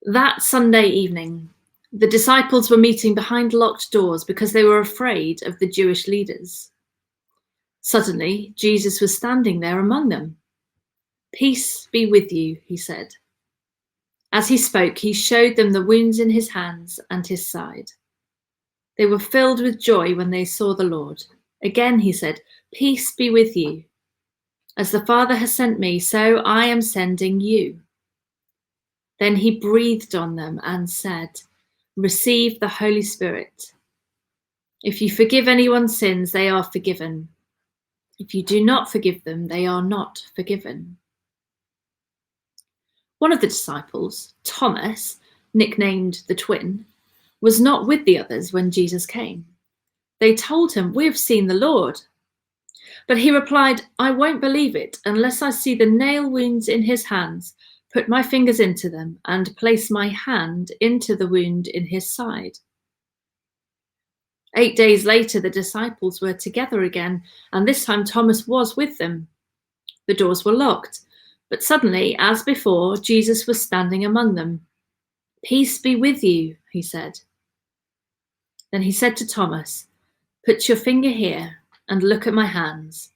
That Sunday evening, the disciples were meeting behind locked doors because they were afraid of the Jewish leaders. Suddenly, Jesus was standing there among them. "Peace be with you," he said. As he spoke, he showed them the wounds in his hands and his side. They were filled with joy when they saw the Lord. Again he said, "Peace be with you. As the Father has sent me, so I am sending you." Then he breathed on them and said, "Receive the Holy Spirit. If you forgive anyone's sins, they are forgiven. If you do not forgive them, they are not forgiven." One of the disciples, Thomas, nicknamed the twin, was not with the others when Jesus came. They told him, "We have seen the Lord." But he replied, "I won't believe it unless I see the nail wounds in his hands, put my fingers into them, and place my hand into the wound in his side." 8 days later, the disciples were together again, and this time Thomas was with them. The doors were locked, but suddenly, as before, Jesus was standing among them. "Peace be with you," he said. Then he said to Thomas, "Put your finger here and look at my hands.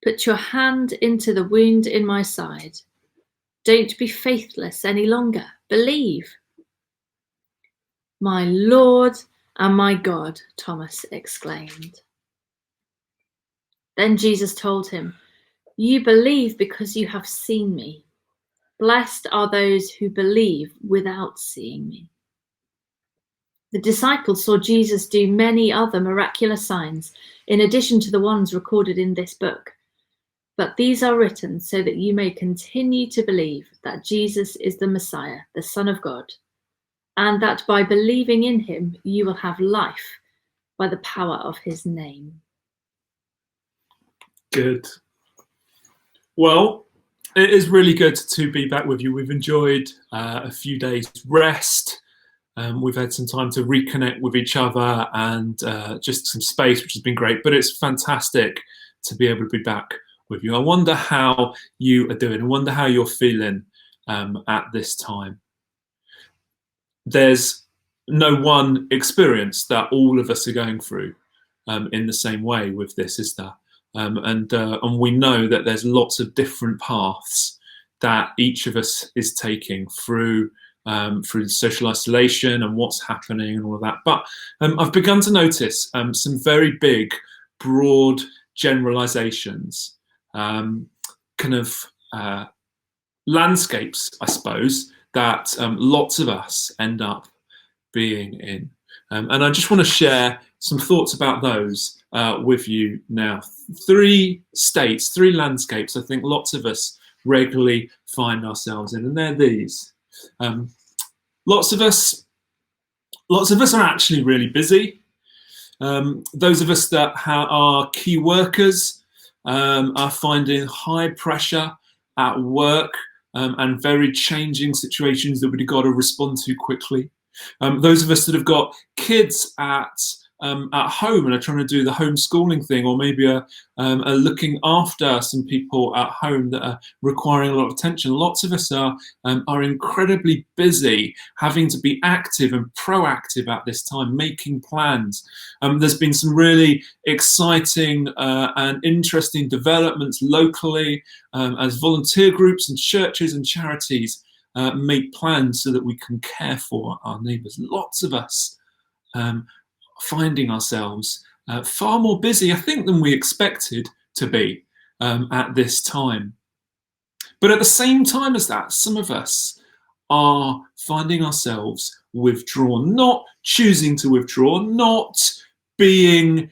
Put your hand into the wound in my side. Don't be faithless any longer. Believe." "My Lord and my God," Thomas exclaimed. Then Jesus told him, "You believe because you have seen me. Blessed are those who believe without seeing me." The disciples saw Jesus do many other miraculous signs, in addition to the ones recorded in this book. But these are written so that you may continue to believe that Jesus is the Messiah, the Son of God, and that by believing in him, you will have life by the power of his name. Good. Well, it is really good to be back with you. We've enjoyed a few days rest. We've had some time to reconnect with each other and just some space, which has been great. But it's fantastic to be able to be back with you. I wonder how you are doing. I wonder how you're feeling at this time. There's no one experience that all of us are going through in the same way with this, is there? And we know that there's lots of different paths that each of us is taking through social isolation and what's happening and all of that. But I've begun to notice some very big, broad generalizations, kind of landscapes, I suppose, that lots of us end up being in. And I just want to share some thoughts about those with you now. 3 states, 3 landscapes I think lots of us regularly find ourselves in, and they're these. Lots of us are actually really busy. Those of us that are key workers are finding high pressure at work and very changing situations that we've got to respond to quickly. Those of us that have got kids at home and are trying to do the homeschooling thing, or maybe are looking after some people at home that are requiring a lot of attention. Lots of us are incredibly busy, having to be active and proactive at this time, making plans. There's been some really exciting and interesting developments locally as volunteer groups and churches and charities make plans so that we can care for our neighbours. Lots of us finding ourselves far more busy, I think, than we expected to be at this time. But at the same time as that, some of us are finding ourselves withdrawn, not choosing to withdraw, not being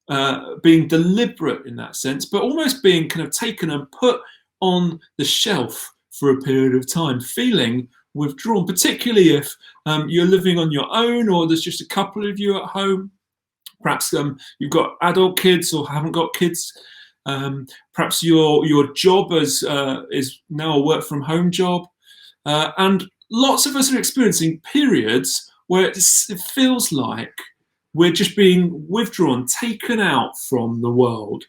deliberate in that sense, but almost being kind of taken and put on the shelf for a period of time, feeling withdrawn, particularly if you're living on your own or there's just a couple of you at home. Perhaps you've got adult kids or haven't got kids. Perhaps your job is now a work from home job. And lots of us are experiencing periods where it feels like we're just being withdrawn, taken out from the world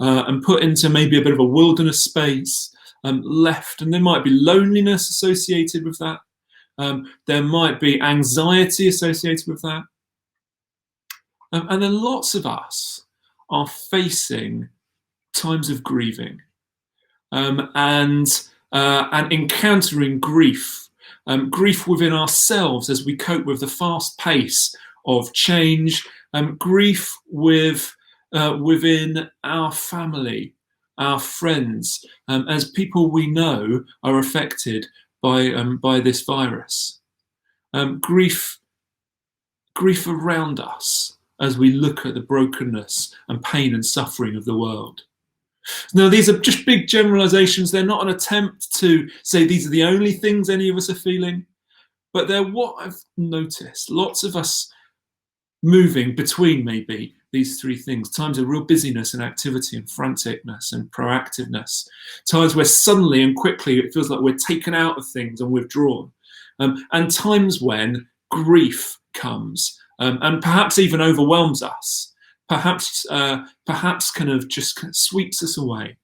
and put into maybe a bit of a wilderness space, left. And there might be loneliness associated with that. There might be anxiety associated with that. And then lots of us are facing times of grieving and encountering grief. Grief within ourselves as we cope with the fast pace of change, grief within our family, our friends, as people we know are affected by this virus. Grief around us as we look at the brokenness and pain and suffering of the world. Now, these are just big generalizations. They're not an attempt to say these are the only things any of us are feeling, but they're what I've noticed. Lots of us moving between maybe these three things. Times of real busyness and activity and franticness and proactiveness. Times where suddenly and quickly it feels like we're taken out of things and withdrawn. And times when grief comes and perhaps even overwhelms us. Perhaps kind of just sweeps us away.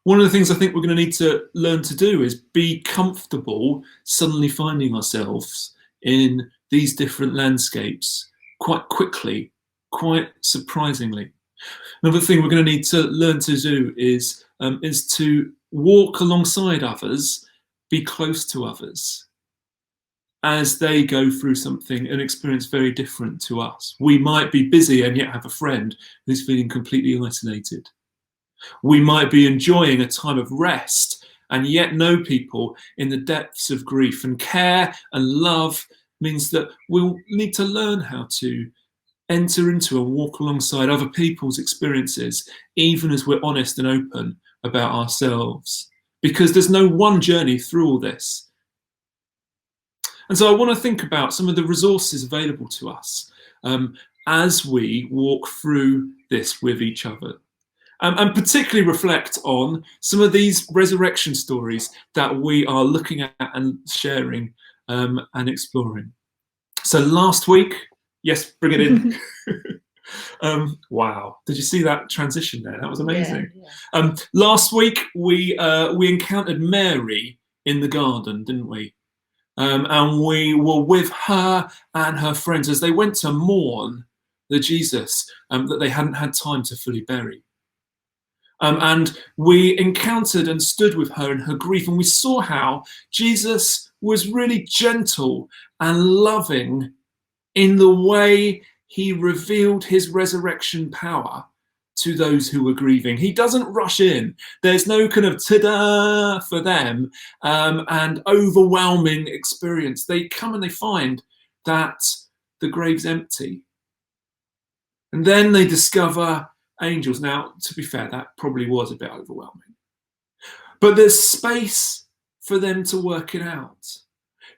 One of the things I think we're going to need to learn to do is be comfortable suddenly finding ourselves in these different landscapes quite quickly, quite surprisingly. Another thing we're going to need to learn to do is to walk alongside others, be close to others as they go through something, an experience very different to us. We might be busy and yet have a friend who's feeling completely isolated. We might be enjoying a time of rest and yet know people in the depths of grief. And care and love means that we'll need to learn how to enter into and walk alongside other people's experiences, even as we're honest and open about ourselves. Because there's no one journey through all this. And so I want to think about some of the resources available to us as we walk through this with each other. And particularly reflect on some of these resurrection stories that we are looking at and sharing and exploring. So last week, yes, bring it in. Wow, did you see that transition there? That was amazing. Yeah. Last week, we encountered Mary in the garden, didn't we? And we were with her and her friends as they went to mourn the Jesus that they hadn't had time to fully bury. And we encountered and stood with her in her grief, and we saw how Jesus was really gentle and loving in the way he revealed his resurrection power to those who were grieving. He doesn't rush in. There's no kind of ta-da for them and overwhelming experience. They come and they find that the grave's empty. And then they discover angels. Now, to be fair, that probably was a bit overwhelming. But there's space for them to work it out.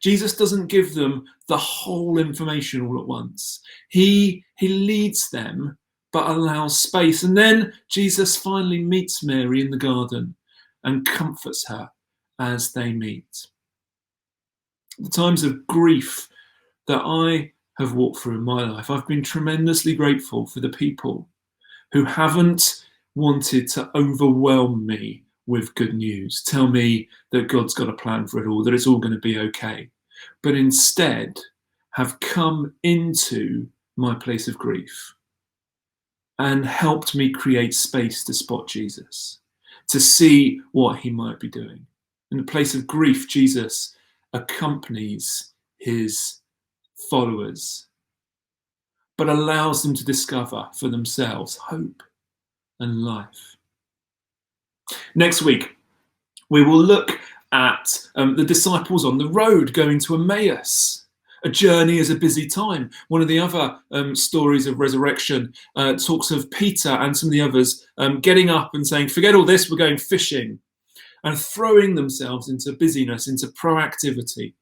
Jesus doesn't give them the whole information all at once. He leads them, but allows space. And then Jesus finally meets Mary in the garden and comforts her as they meet. The times of grief that I have walked through in my life, I've been tremendously grateful for the people who haven't wanted to overwhelm me with good news, tell me that God's got a plan for it all, that it's all going to be okay, but instead have come into my place of grief and helped me create space to spot Jesus, to see what he might be doing. In the place of grief, Jesus accompanies his followers, but allows them to discover for themselves hope and life. Next week, we will look at the disciples on the road going to Emmaus. A journey is a busy time. One of the other stories of resurrection talks of Peter and some of the others getting up and saying, forget all this, we're going fishing, and throwing themselves into busyness, into proactivity.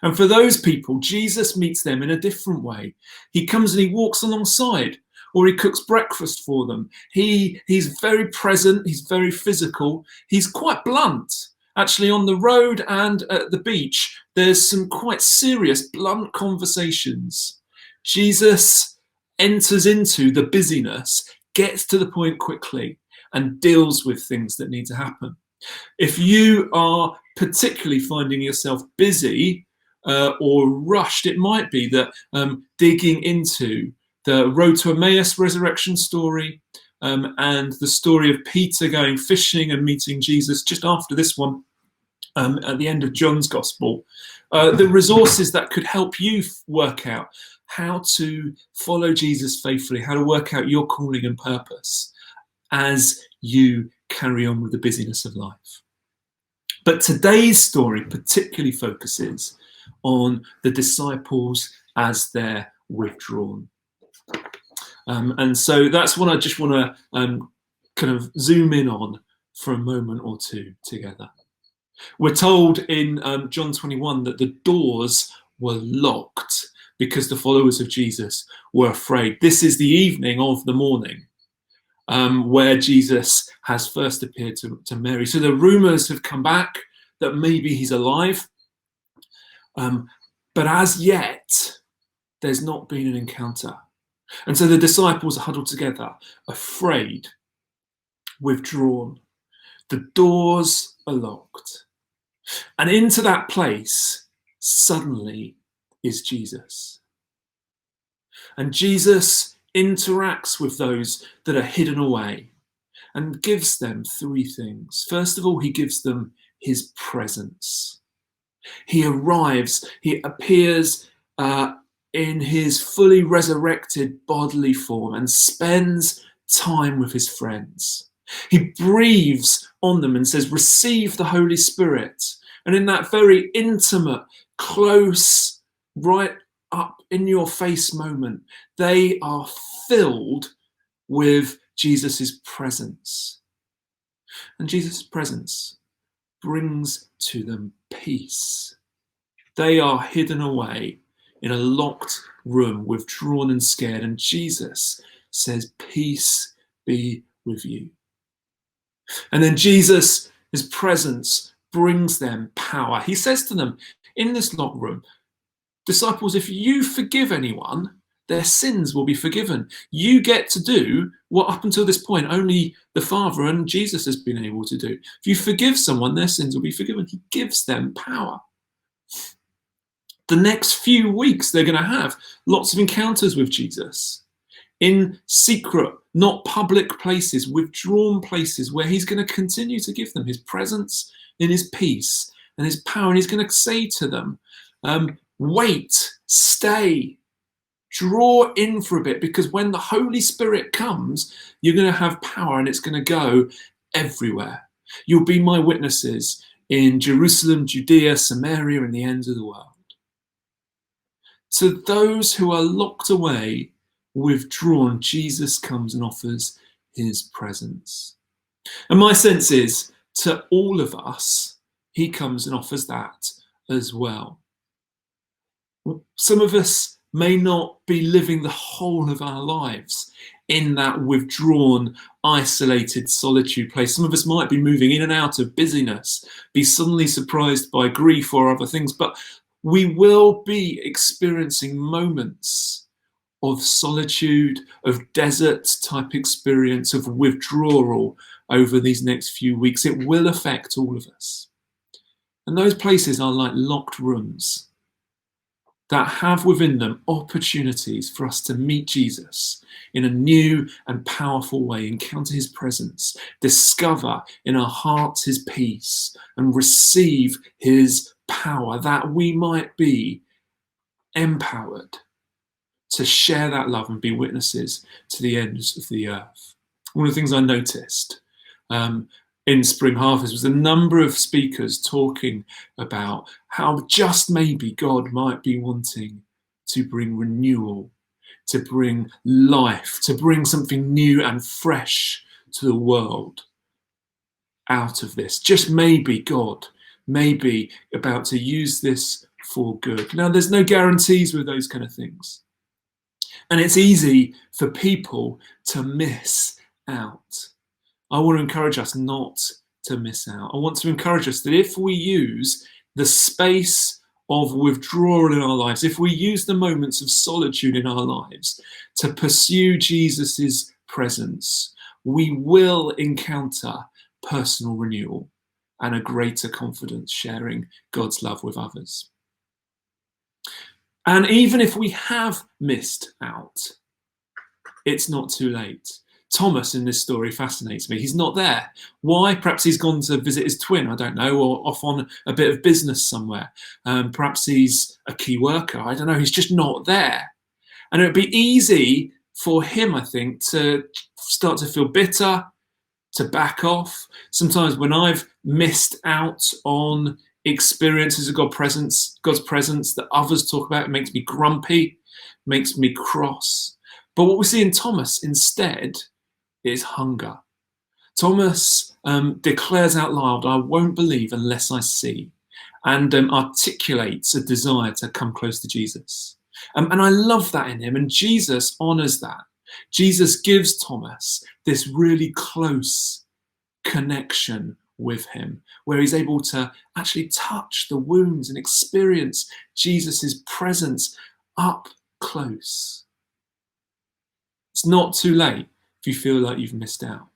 And for those people, Jesus meets them in a different way. He comes and he walks alongside, or he cooks breakfast for them. He's very present, he's very physical, he's quite blunt. Actually, on the road and at the beach, there's some quite serious, blunt conversations. Jesus enters into the busyness, gets to the point quickly, and deals with things that need to happen. If you are particularly finding yourself busy or rushed. It might be that digging into the Road to Emmaus resurrection story and the story of Peter going fishing and meeting Jesus just after this one at the end of John's Gospel, the resources that could help you work out how to follow Jesus faithfully, how to work out your calling and purpose as you carry on with the busyness of life. But today's story particularly focuses on the disciples as they're withdrawn. And so that's what I just want to kind of zoom in on for a moment or two together. We're told in John 21 that the doors were locked because the followers of Jesus were afraid. This is the evening of the morning where Jesus has first appeared to Mary. So the rumours have come back that maybe he's alive. But as yet, there's not been an encounter. And so the disciples are huddled together, afraid, withdrawn. The doors are locked. And into that place, suddenly, is Jesus. And Jesus interacts with those that are hidden away and gives them three things. First of all, he gives them his presence. He arrives, he appears in his fully resurrected bodily form and spends time with his friends. He breathes on them and says, receive the Holy Spirit. And in that very intimate, close, right up in your face moment, they are filled with Jesus's presence. And Jesus' presence brings to them peace. They are hidden away in a locked room, withdrawn and scared, and Jesus says, peace be with you. And then Jesus' presence brings them power. He says to them in this locked room, disciples, if you forgive anyone, their sins will be forgiven. You get to do what up until this point only the Father and Jesus has been able to do. If you forgive someone, their sins will be forgiven. He gives them power. The next few weeks, they're going to have lots of encounters with Jesus in secret, not public places, withdrawn places where he's going to continue to give them his presence and his peace and his power. And he's going to say to them, wait, stay, draw in for a bit, because when the Holy Spirit comes, you're going to have power and it's going to go everywhere. You'll be my witnesses in Jerusalem, Judea, Samaria, and the ends of the world. To those who are locked away, withdrawn, Jesus comes and offers his presence. And my sense is, to all of us, he comes and offers that as well. Some of us may not be living the whole of our lives in that withdrawn, isolated solitude place. Some of us might be moving in and out of busyness, be suddenly surprised by grief or other things, but we will be experiencing moments of solitude, of desert type experience, of withdrawal over these next few weeks. It will affect all of us. And those places are like locked rooms that have within them opportunities for us to meet Jesus in a new and powerful way, encounter his presence, discover in our hearts his peace, and receive his power, that we might be empowered to share that love and be witnesses to the ends of the earth. One of the things I noticed in Spring Harvest was a number of speakers talking about how just maybe God might be wanting to bring renewal, to bring life, to bring something new and fresh to the world out of this. Just maybe God may be about to use this for good. Now, there's no guarantees with those kind of things. And it's easy for people to miss out. I want to encourage us not to miss out. I want to encourage us that if we use the space of withdrawal in our lives, if we use the moments of solitude in our lives to pursue Jesus's presence, we will encounter personal renewal and a greater confidence sharing God's love with others. And even if we have missed out, it's not too late. Thomas in this story fascinates me. He's not there. Why? Perhaps he's gone to visit his twin, I don't know, or off on a bit of business somewhere. Perhaps he's a key worker, I don't know. He's just not there. And it would be easy for him, I think, to start to feel bitter, to back off. Sometimes when I've missed out on experiences of God's presence that others talk about, it makes me grumpy, makes me cross. But what we see in Thomas instead is hunger. Thomas declares out loud, "I won't believe unless I see," and articulates a desire to come close to Jesus. And I love that in him, and Jesus honours that. Jesus gives Thomas this really close connection with him, where he's able to actually touch the wounds and experience Jesus's presence up close. It's not too late if you feel like you've missed out.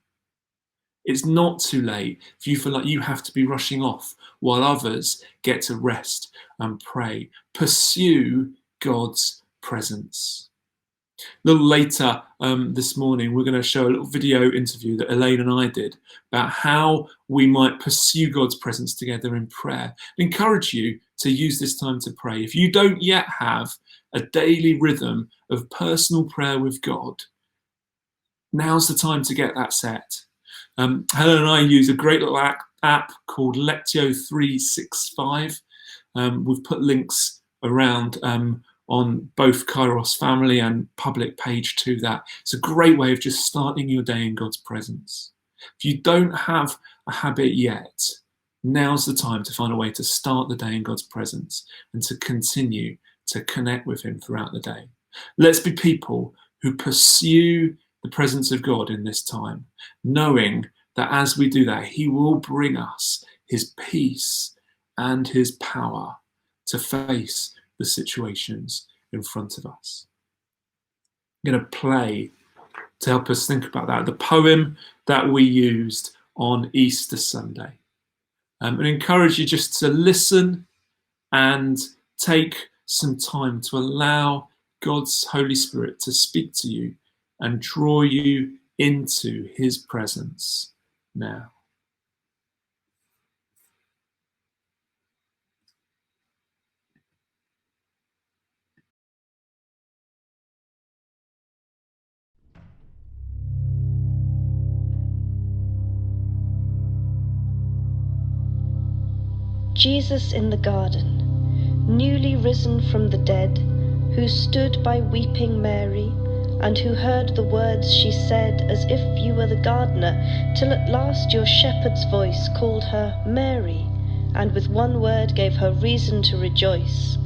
It's not too late if you feel like you have to be rushing off while others get to rest and pray. Pursue God's presence. A little later this morning, we're going to show a little video interview that Elaine and I did about how we might pursue God's presence together in prayer. I encourage you to use this time to pray. If you don't yet have a daily rhythm of personal prayer with God, now's the time to get that set. Helen and I use a great little app called Lectio 365. We've put links around on both Kairos family and public page to that. It's a great way of just starting your day in God's presence. If you don't have a habit yet, now's the time to find a way to start the day in God's presence and to continue to connect with him throughout the day. Let's be people who pursue the presence of God in this time, knowing that as we do that, he will bring us his peace and his power to face the situations in front of us. I'm going to play to help us think about that, the poem that we used on Easter Sunday. And encourage you just to listen and take some time to allow God's Holy Spirit to speak to you and draw you into his presence now. Jesus in the garden, newly risen from the dead, who stood by weeping Mary, and who heard the words she said, as if you were the gardener, till at last your shepherd's voice called her Mary, and with one word gave her reason to rejoice.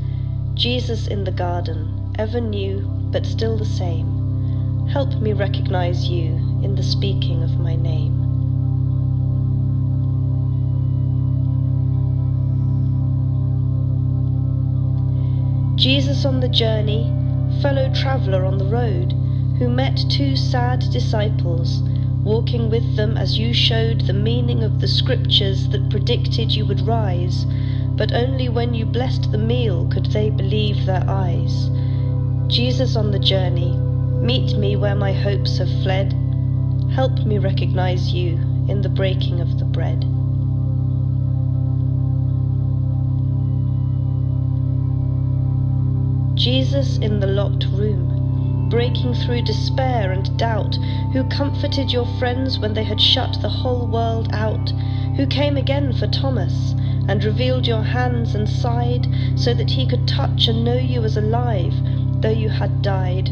Jesus in the garden, ever new, but still the same, help me recognize you in the speaking of my name. Jesus on the journey, fellow traveller on the road, who met two sad disciples, walking with them as you showed the meaning of the scriptures that predicted you would rise, but only when you blessed the meal could they believe their eyes. Jesus on the journey, meet me where my hopes have fled, help me recognize you in the breaking of the bread. Jesus in the locked room, breaking through despair and doubt, who comforted your friends when they had shut the whole world out, who came again for Thomas, and revealed your hands and side, so that he could touch and know you as alive, though you had died.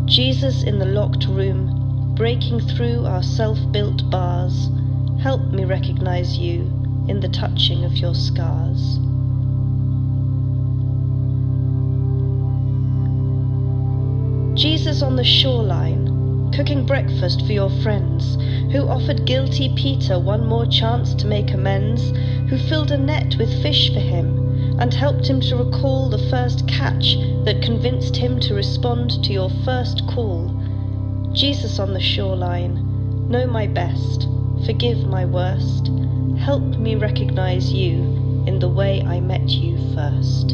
Jesus in the locked room, breaking through our self-built bars, help me recognize you in the touching of your scars. Jesus on the shoreline, cooking breakfast for your friends, who offered guilty Peter one more chance to make amends, who filled a net with fish for him, and helped him to recall the first catch that convinced him to respond to your first call. Jesus on the shoreline, know my best, Forgive my worst. Help me recognize you in the way I met you first.